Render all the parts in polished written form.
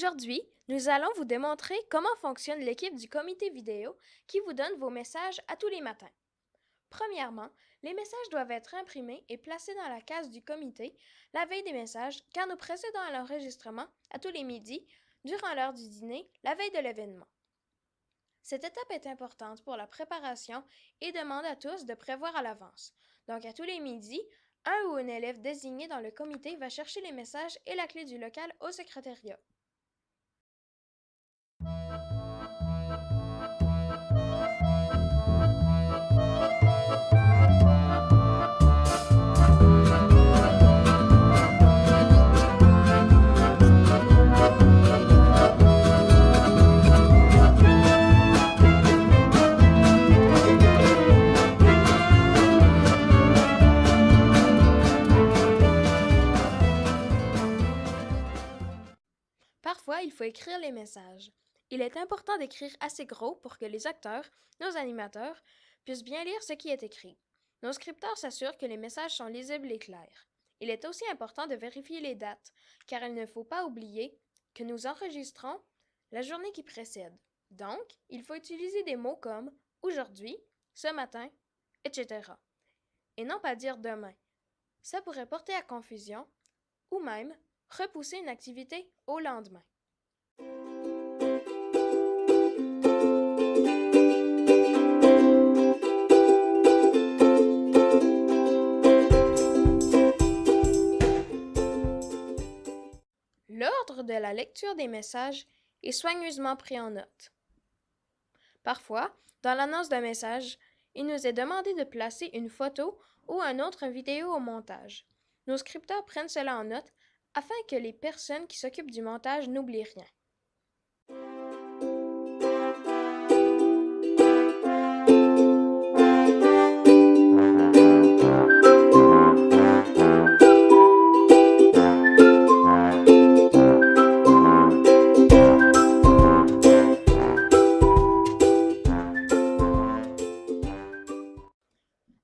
Aujourd'hui, nous allons vous démontrer comment fonctionne l'équipe du comité vidéo qui vous donne vos messages à tous les matins. Premièrement, les messages doivent être imprimés et placés dans la case du comité la veille des messages car nous procédons à l'enregistrement à tous les midis durant l'heure du dîner la veille de l'événement. Cette étape est importante pour la préparation et demande à tous de prévoir à l'avance. Donc à tous les midis, un ou une élève désigné dans le comité va chercher les messages et la clé du local au secrétariat. Parfois, il faut écrire les messages. Il est important d'écrire assez gros pour que les acteurs, nos animateurs, puissent bien lire ce qui est écrit. Nos scripteurs s'assurent que les messages sont lisibles et clairs. Il est aussi important de vérifier les dates, car il ne faut pas oublier que nous enregistrons la journée qui précède. Donc, il faut utiliser des mots comme aujourd'hui, ce matin, etc. Et non pas dire demain. Ça pourrait porter à confusion ou même repousser une activité au lendemain. L'ordre de la lecture des messages est soigneusement pris en note. Parfois, dans l'annonce d'un message, il nous est demandé de placer une photo ou une autre vidéo au montage. Nos scripteurs prennent cela en note afin que les personnes qui s'occupent du montage n'oublient rien.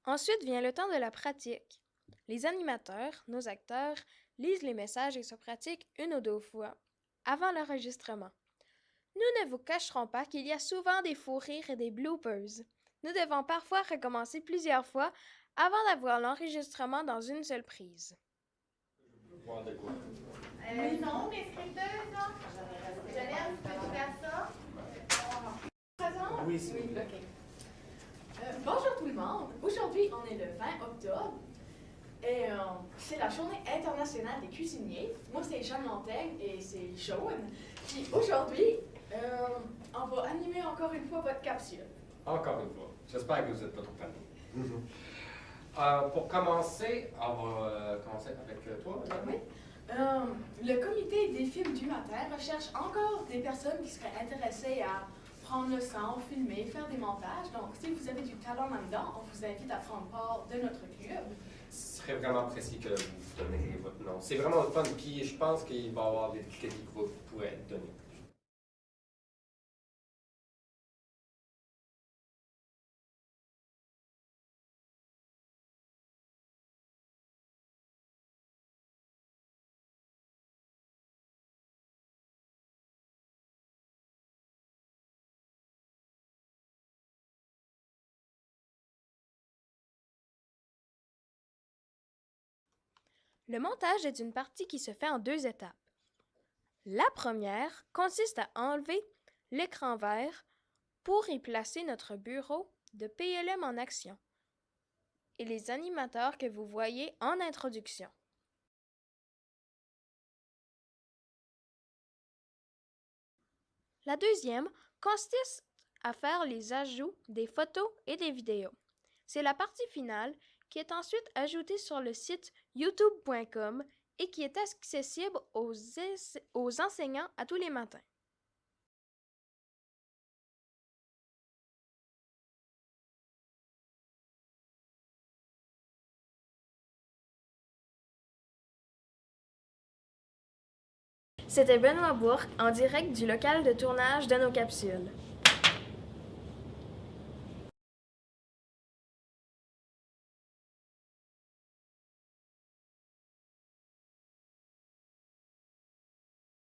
Ensuite vient le temps de la pratique. Les animateurs, nos acteurs, lisent les messages et se pratiquent une ou deux fois avant l'enregistrement. Nous ne vous cacherons pas qu'il y a souvent des fous rires et des bloopers. Nous devons parfois recommencer plusieurs fois avant d'avoir l'enregistrement dans une seule prise. Non, mes scripteuses, là. Genève, peux-tu faire ça? Présent? Oui, c'est oui. OK. Bonjour tout le monde. Aujourd'hui, on est le 20 octobre et c'est la journée internationale des cuisiniers. Moi, c'est Jeanne Montaigne et c'est Jaune. Puis aujourd'hui, on va animer encore une fois votre capsule. Encore une fois. J'espère que vous n'êtes pas trop fatigués. Pour commencer, on va commencer avec toi, madame. Oui. Le comité des films du matin recherche encore des personnes qui seraient intéressées à prendre le son, filmer, faire des montages. Donc, si vous avez du talent là-dedans, on vous invite à prendre part de notre club. Ce serait vraiment apprécié que vous donniez votre nom. C'est vraiment le fun, puis je pense qu'il va y avoir des crédits que vous pourrez être donnés. Le montage est une partie qui se fait en deux étapes. La première consiste à enlever l'écran vert pour y placer notre bureau de PLM en action et les animateurs que vous voyez en introduction. La deuxième consiste à faire les ajouts des photos et des vidéos. C'est la partie finale qui est ensuite ajoutée sur le site youtube.com et qui est accessible aux enseignants à tous les matins. C'était Benoît Bourque en direct du local de tournage de nos capsules.